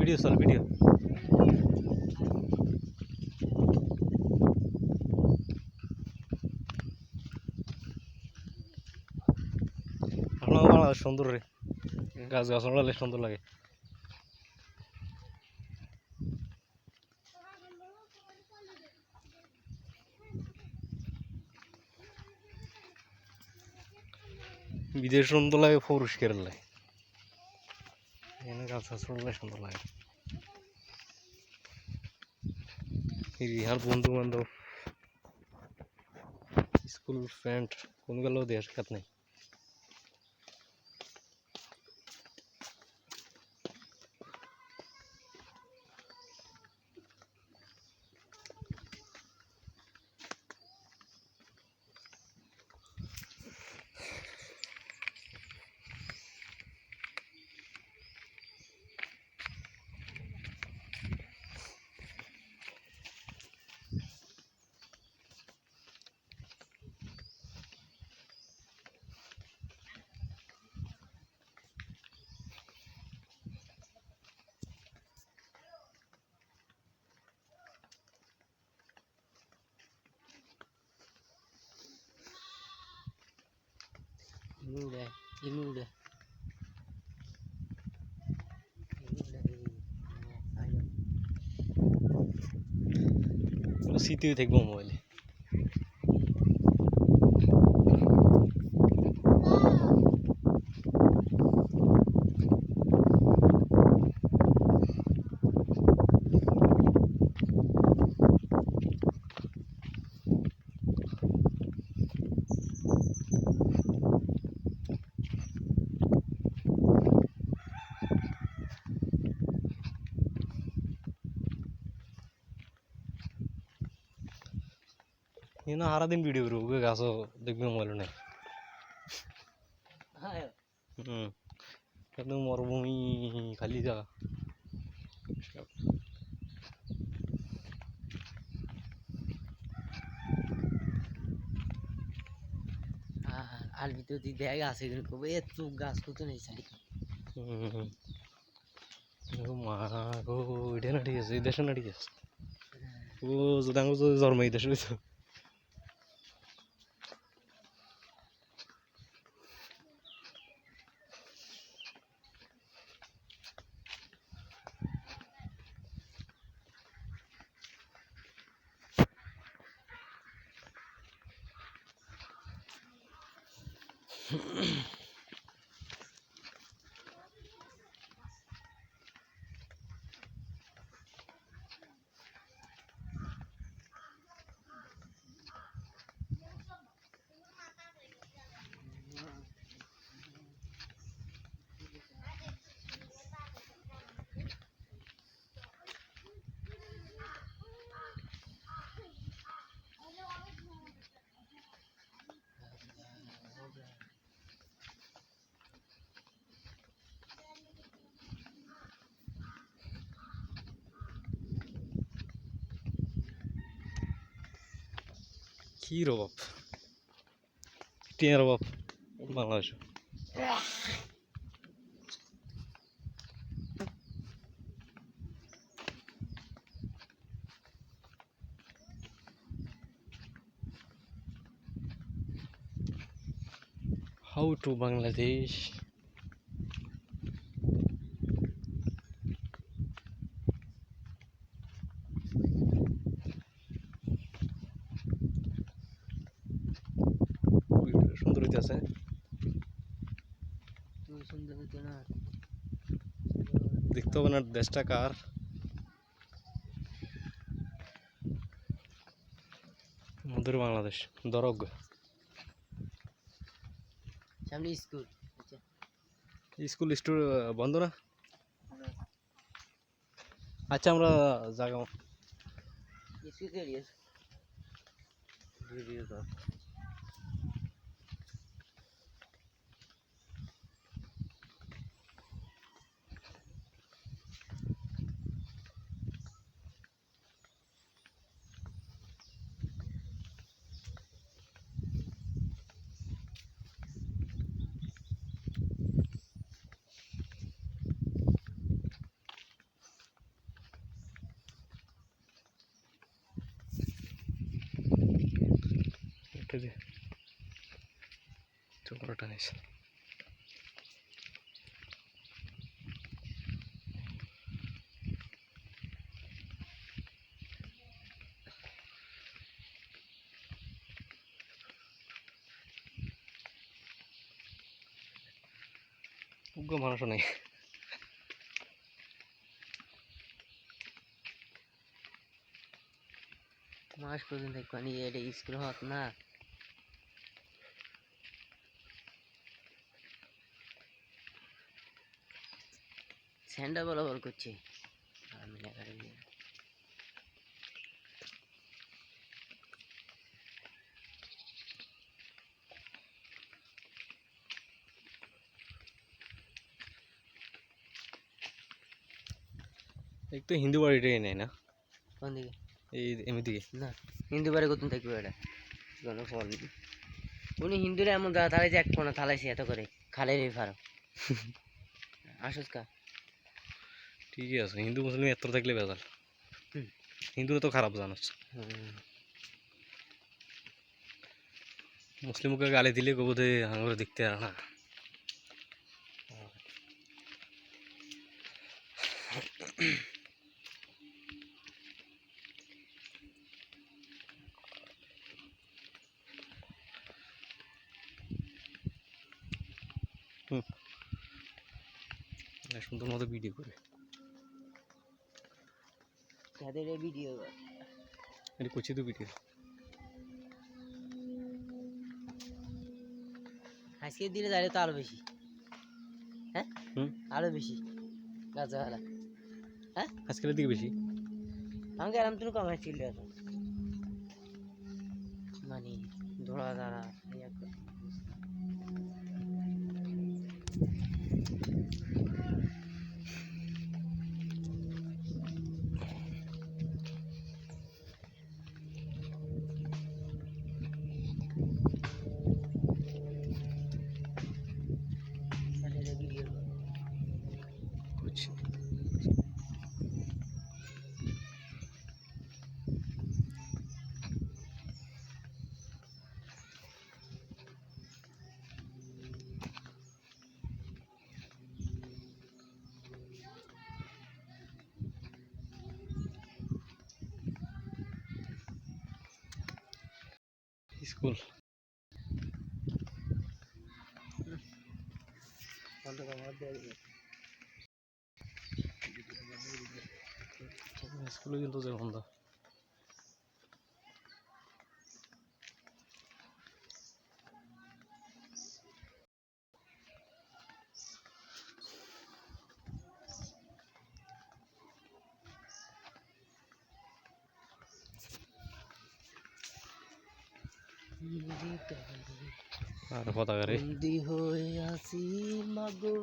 Video চল video Bangladesh সুন্দর রে গাছ গাছড়া সুন্দর লাগে বিদেশ সুন্দর লাগে পরিষ্কার লাগে এখানে গাছ গাছড়া সুন্দর লাগে ইহার বন্ধু বান্ধব স্কুল ফ্রেন্ড কোন গেল দেশ খাত নেই Ini udah. স্মৃতিও থাকবো মোবাইলে না সারাদিন ভিডিও করবো গাছও দেখবি মোবাইল নেই একদম মরুভূমি খালি জায়গা আর ভিতর দিয়ে দেখা আছে কিন্তু এত গাছ কত নেই সাইড মা গো এটা না ঠিক আছে এই দেশে না ঠিক আছে ও যদি জন্ম এই দেশে হইতো কি রবাব টিয়ার অভাব বাংলাদেশে how to Bangladesh সুন্দর হইতে আছে সুন্দর হতো না দেখতে হবে না দেশটা কার মধুর বাংলাদেশ দরগ সামনে স্কুল স্কুল বন্ধ না আচ্ছা আমরা জায়গা স্কুল এটা দিয়ে চোখটা নিস উগ্র মানুষও নেই মাস পর্যন্ত একটুখানি এটা স্কুল হত না স্যান্ডা বরাবর করছে আমি একাডেমি এক তো হিন্দু বাড়িটাই নেই না কোন দিকে এই এমনিদিকে না হিন্দু বাড়ি করতেন থাকবে এটা কোনো ফল নেই উনি হিন্দুরা এমন দাদা থালাইছে এক কোনা থালাইছে এত করে খালে রে ফারো আসুস কা ঠিকই আছে হিন্দু মুসলিম এত থাকলে বেজাল হুম। হিন্দুরা তো খারাপ জানোস হুম। মুসলিমকে গালি দিলে গোবধে আঙুরে দেখতে আর না সুন্দর মতো ভিডিও করে তাদের ভিডিও এটা করছি তো ভিডিও আজকে দিনে দাঁড়িয়ে তো আরো বেশি হ্যাঁ আরো বেশি গাছওয়ালা হ্যাঁ আজকের দিকে বেশি আমাকে আরাম তুমি কমাই ছিল মানে ধরা দাঁড়া করছি স্কুল স্কুলে কিন্তু যে বন্ধ আর পতাকা রে বন্দি হয়ে আছি মাগো